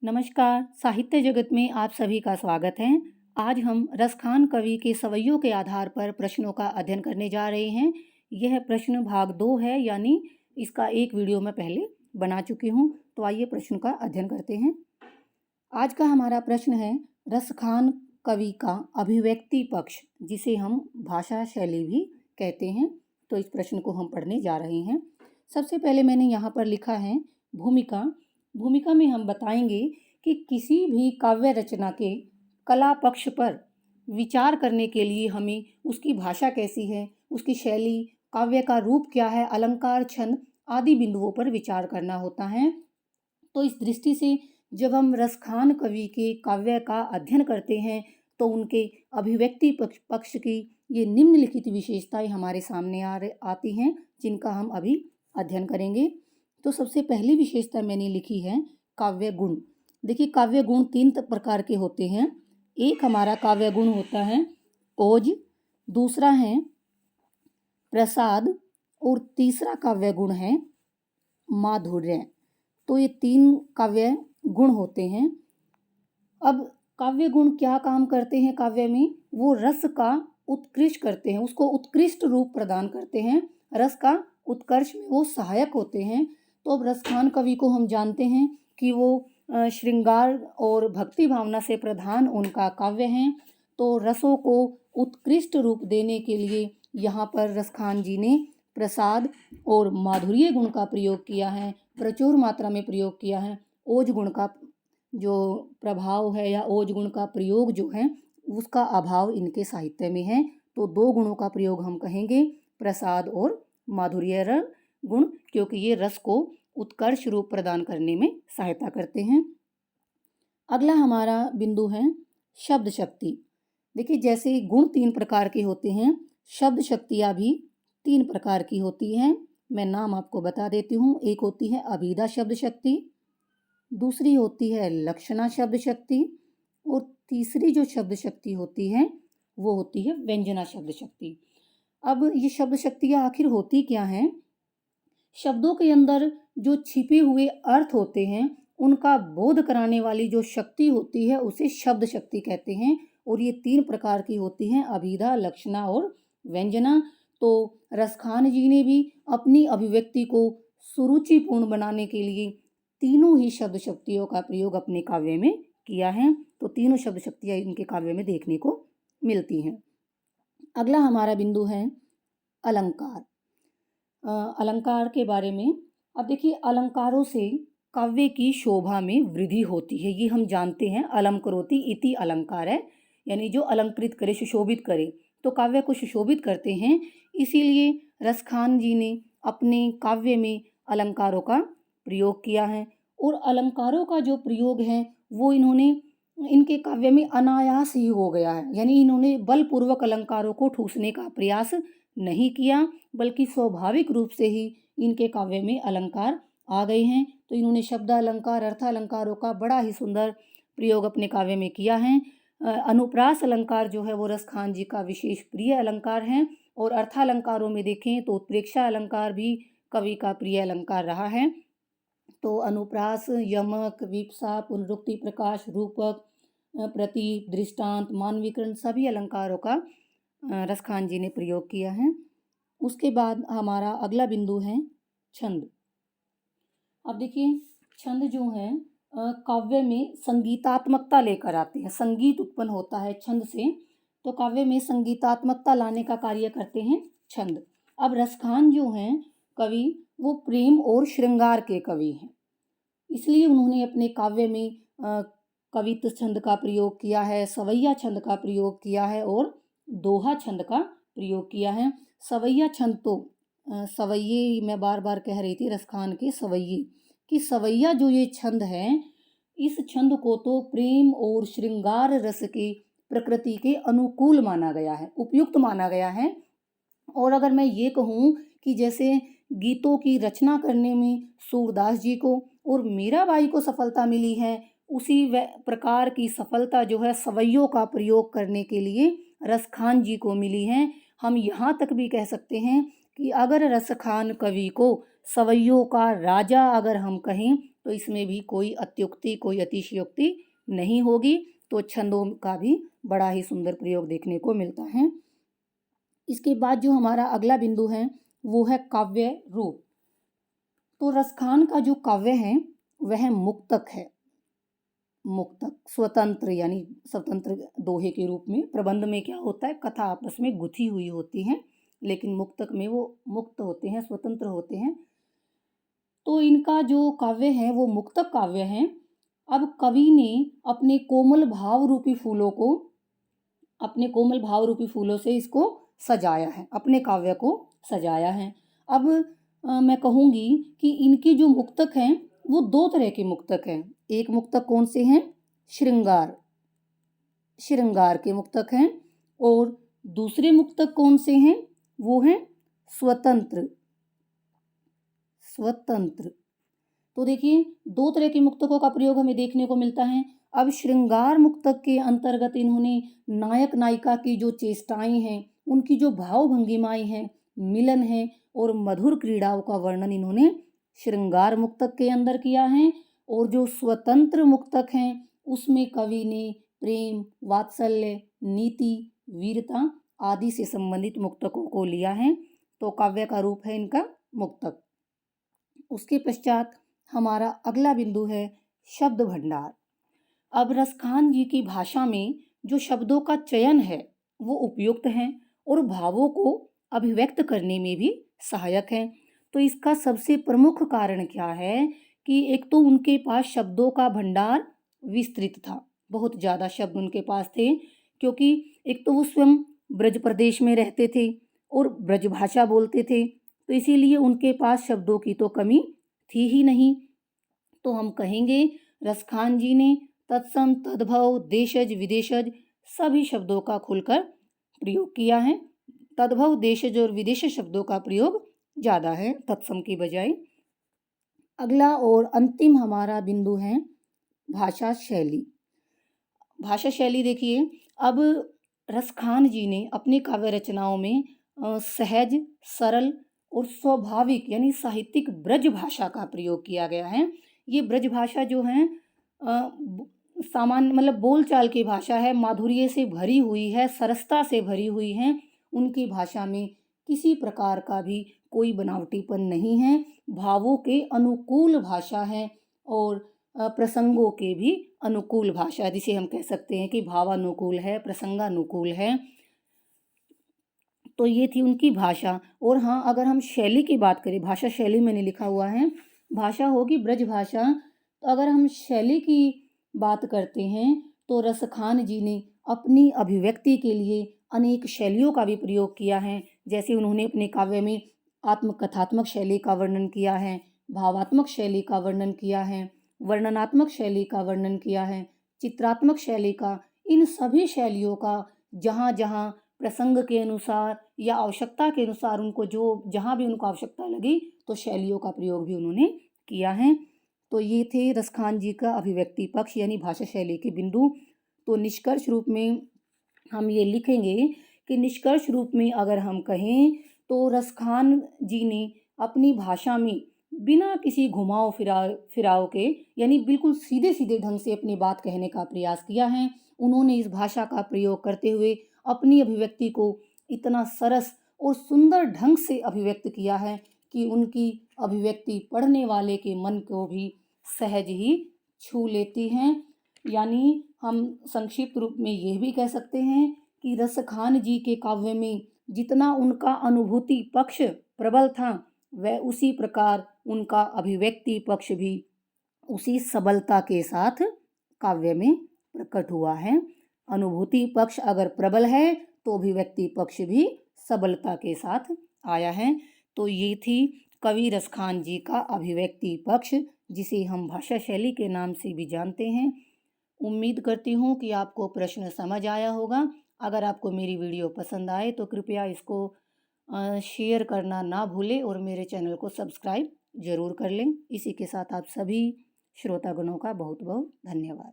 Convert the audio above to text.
नमस्कार, साहित्य जगत में आप सभी का स्वागत है। आज हम रसखान कवि के सवैयों के आधार पर प्रश्नों का अध्ययन करने जा रहे हैं। यह प्रश्न भाग 2 है, यानी इसका एक वीडियो मैं पहले बना चुकी हूँ। तो आइए प्रश्न का अध्ययन करते हैं। आज का हमारा प्रश्न है, रसखान कवि का अभिव्यक्ति पक्ष, जिसे हम भाषा शैली भी कहते हैं। तो इस प्रश्न को हम पढ़ने जा रहे हैं। सबसे पहले मैंने यहाँ पर लिखा है भूमिका। भूमिका में हम बताएंगे कि किसी भी काव्य रचना के कला पक्ष पर विचार करने के लिए हमें उसकी भाषा कैसी है, उसकी शैली, काव्य का रूप क्या है, अलंकार, छंद आदि बिंदुओं पर विचार करना होता है। तो इस दृष्टि से जब हम रसखान कवि के काव्य का अध्ययन करते हैं तो उनके अभिव्यक्ति पक्ष की ये निम्नलिखित विशेषताएं हमारे सामने आती हैं, जिनका हम अभी अध्ययन करेंगे। तो सबसे पहली विशेषता मैंने लिखी है काव्य गुण। देखिए, काव्य गुण 3 प्रकार के होते हैं। एक हमारा काव्य गुण होता है ओज, दूसरा है प्रसाद और तीसरा काव्य गुण है माधुर्य। तो ये 3 काव्य गुण होते हैं। अब काव्य गुण क्या काम करते हैं काव्य में? वो रस का उत्कृष्ट करते हैं, उसको उत्कृष्ट रूप प्रदान करते हैं, रस का उत्कर्ष में वो सहायक होते हैं। तो अब रसखान कवि को हम जानते हैं कि वो श्रृंगार और भक्ति भावना से प्रधान उनका काव्य हैं। तो रसों को उत्कृष्ट रूप देने के लिए यहाँ पर रसखान जी ने प्रसाद और माधुर्य गुण का प्रयोग किया है, प्रचुर मात्रा में प्रयोग किया है। ओज गुण का जो प्रभाव है या ओज गुण का प्रयोग जो है उसका अभाव इनके साहित्य में है। तो 2 गुणों का प्रयोग हम कहेंगे, प्रसाद और माधुर्य गुण, क्योंकि ये रस को उत्कर्ष रूप प्रदान करने में सहायता करते हैं। अगला हमारा बिंदु है शब्द शक्ति। देखिए, जैसे गुण 3 प्रकार के होते हैं, शब्द शक्तियाँ भी 3 प्रकार की होती हैं। मैं नाम आपको बता देती हूँ। एक होती है अभिधा शब्द शक्ति, दूसरी होती है लक्षणा शब्द शक्ति और तीसरी जो शब्द शक्ति होती है वो होती है व्यंजना शब्द शक्ति। अब ये शब्द शक्तियाँ आखिर होती क्या हैं? शब्दों के अंदर जो छिपे हुए अर्थ होते हैं उनका बोध कराने वाली जो शक्ति होती है उसे शब्द शक्ति कहते हैं। और ये 3 प्रकार की होती हैं, अभिधा, लक्षणा और व्यंजना। तो रसखान जी ने भी अपनी अभिव्यक्ति को सुरुचिपूर्ण बनाने के लिए तीनों ही शब्द शक्तियों का प्रयोग अपने काव्य में किया है। तो तीनों शब्द शक्तियाँ इनके काव्य में देखने को मिलती हैं। अगला हमारा बिंदु है अलंकार। अलंकार के बारे में अब देखिए, अलंकारों से काव्य की शोभा में वृद्धि होती है, ये हम जानते हैं। अलंकरोति इति अलंकार है, यानी जो अलंकृत करे, सुशोभित करे। तो काव्य को सुशोभित करते हैं, इसीलिए रसखान जी ने अपने काव्य में अलंकारों का प्रयोग किया है। और अलंकारों का जो प्रयोग है वो इनके काव्य में अनायास ही हो गया है, यानी इन्होंने बलपूर्वक अलंकारों को ठूसने का प्रयास नहीं किया, बल्कि स्वाभाविक रूप से ही इनके काव्य में अलंकार आ गए हैं। तो इन्होंने शब्द अलंकार, अर्थ अलंकारों का बड़ा ही सुंदर प्रयोग अपने काव्य में किया है। अनुप्रास अलंकार जो है वो रसखान जी का विशेष प्रिय अलंकार है। और अर्थालंकारों में देखें तो उत्प्रेक्षा अलंकार भी कवि का प्रिय अलंकार रहा है। तो अनुप्रास, यमक, विप्सा, पुनरुक्ति, प्रकाश, रूपक, प्रतीक, दृष्टांत, मानवीकरण सभी अलंकारों का रसखान जी ने प्रयोग किया है। उसके बाद हमारा अगला बिंदु है छंद। अब देखिए, छंद जो है काव्य में संगीतात्मकता लेकर आते हैं, संगीत उत्पन्न होता है छंद से। तो काव्य में संगीतात्मकता लाने का कार्य करते हैं छंद। अब रसखान जो हैं कवि, वो प्रेम और श्रृंगार के कवि हैं, इसलिए उन्होंने अपने काव्य में कवित्व छंद का प्रयोग किया है, सवैया छंद का प्रयोग किया है और दोहा छंद का प्रयोग किया है। सवैया छंद तो सवैये मैं बार बार कह रही थी, रसखान के सवैये कि सवैया जो ये छंद है, इस छंद को तो प्रेम और श्रृंगार रस की प्रकृति के अनुकूल माना गया है, उपयुक्त माना गया है। और अगर मैं ये कहूँ कि जैसे गीतों की रचना करने में सूरदास जी को और मीराबाई को सफलता मिली है, उसी प्रकार की सफलता जो है सवैयों का प्रयोग करने के लिए रसखान जी को मिली है। हम यहाँ तक भी कह सकते हैं कि अगर रसखान कवि को सवैयों का राजा अगर हम कहें तो इसमें भी कोई अत्युक्ति, कोई अतिशयोक्ति नहीं होगी। तो छंदों का भी बड़ा ही सुंदर प्रयोग देखने को मिलता है। इसके बाद जो हमारा अगला बिंदु है वो है काव्य रूप। तो रसखान का जो काव्य है वह मुक्तक है। मुक्तक स्वतंत्र यानी स्वतंत्र दोहे के रूप में। प्रबंध में क्या होता है, कथा आपस में गुथी हुई होती है, लेकिन मुक्तक में वो मुक्त होते हैं, स्वतंत्र होते हैं। तो इनका जो काव्य है वो मुक्तक काव्य है। अब कवि ने अपने कोमल भाव रूपी फूलों से इसको सजाया है, अपने काव्य को सजाया है। अब मैं कहूँगी कि इनकी जो मुक्तक हैं वो दो तरह के मुक्तक हैं। एक मुक्तक कौन से हैं, श्रृंगार के मुक्तक हैं, और दूसरे मुक्तक कौन से हैं, वो हैं स्वतंत्र। तो देखिए दो तरह के मुक्तकों का प्रयोग हमें देखने को मिलता है। अब श्रृंगार मुक्तक के अंतर्गत इन्होंने नायक नायिका की जो चेष्टाएं हैं, उनकी जो भाव भंगिमाएं हैं, मिलन है और मधुर क्रीड़ाओं का वर्णन इन्होंने श्रृंगार मुक्तक के अंदर किया है। और जो स्वतंत्र मुक्तक हैं उसमें कवि ने प्रेम, वात्सल्य, नीति, वीरता आदि से संबंधित मुक्तकों को लिया है। तो काव्य का रूप है इनका मुक्तक। उसके पश्चात हमारा अगला बिंदु है शब्द भंडार। अब रसखान जी की भाषा में जो शब्दों का चयन है वो उपयुक्त हैं और भावों को अभिव्यक्त करने में भी सहायक हैं। तो इसका सबसे प्रमुख कारण क्या है कि एक तो उनके पास शब्दों का भंडार विस्तृत था, बहुत ज़्यादा शब्द उनके पास थे, क्योंकि एक तो वो स्वयं ब्रज प्रदेश में रहते थे और ब्रज भाषा बोलते थे, तो इसीलिए उनके पास शब्दों की तो कमी थी ही नहीं। तो हम कहेंगे रसखान जी ने तत्सम, तद्भव, देशज, विदेशज सभी शब्दों का खुलकर प्रयोग किया है। तद्भव, देशज और विदेश शब्दों का प्रयोग ज़्यादा है तत्सम की बजाय। अगला और अंतिम हमारा बिंदु है भाषा शैली। भाषा शैली देखिए, अब रसखान जी ने अपनी काव्य रचनाओं में सहज, सरल और स्वाभाविक यानी साहित्यिक ब्रज भाषा का प्रयोग किया गया है। ये ब्रज भाषा जो है सामान्य मतलब बोलचाल की भाषा है, माधुर्य से भरी हुई है, सरसता से भरी हुई है। उनकी भाषा में किसी प्रकार का भी कोई बनावटीपन नहीं है, भावों के अनुकूल भाषा है और प्रसंगों के भी अनुकूल भाषा, जिसे हम कह सकते हैं कि भावानुकूल है, प्रसंगानुकूल है। तो ये थी उनकी भाषा। और हाँ, अगर हम शैली की बात करें, भाषा शैली मैंने लिखा हुआ है, भाषा होगी ब्रज भाषा। तो अगर हम शैली की बात करते हैं तो रसखान जी ने अपनी अभिव्यक्ति के लिए अनेक शैलियों का भी प्रयोग किया है। जैसे उन्होंने अपने काव्य में आत्मकथात्मक शैली का वर्णन किया है, भावात्मक शैली का वर्णन किया है, वर्णनात्मक शैली का वर्णन किया है, चित्रात्मक शैली का। इन सभी शैलियों का जहाँ जहाँ प्रसंग के अनुसार या आवश्यकता के अनुसार उनको जो जहाँ भी उनको आवश्यकता लगी तो शैलियों का प्रयोग भी उन्होंने किया है। तो ये थे रसखान जी का अभिव्यक्ति पक्ष यानी भाषा शैली के बिंदु। तो निष्कर्ष रूप में हम ये लिखेंगे कि निष्कर्ष रूप में अगर हम कहें तो रसखान जी ने अपनी भाषा में बिना किसी घुमाव फिराव के यानी बिल्कुल सीधे सीधे ढंग से अपनी बात कहने का प्रयास किया है। उन्होंने इस भाषा का प्रयोग करते हुए अपनी अभिव्यक्ति को इतना सरस और सुंदर ढंग से अभिव्यक्त किया है कि उनकी अभिव्यक्ति पढ़ने वाले के मन को भी सहज ही छू लेती हैं। यानी हम संक्षिप्त रूप में यह भी कह सकते हैं कि रसखान जी के काव्य में जितना उनका अनुभूति पक्ष प्रबल था, वह उसी प्रकार उनका अभिव्यक्ति पक्ष भी उसी सबलता के साथ काव्य में प्रकट हुआ है। अनुभूति पक्ष अगर प्रबल है तो अभिव्यक्ति पक्ष भी सबलता के साथ आया है। तो ये थी कवि रसखान जी का अभिव्यक्ति पक्ष, जिसे हम भाषा शैली के नाम से भी जानते हैं। उम्मीद करती हूँ कि आपको प्रश्न समझ आया होगा। अगर आपको मेरी वीडियो पसंद आए तो कृपया इसको शेयर करना ना भूलें और मेरे चैनल को सब्सक्राइब ज़रूर कर लें। इसी के साथ आप सभी श्रोतागणों का बहुत बहुत धन्यवाद।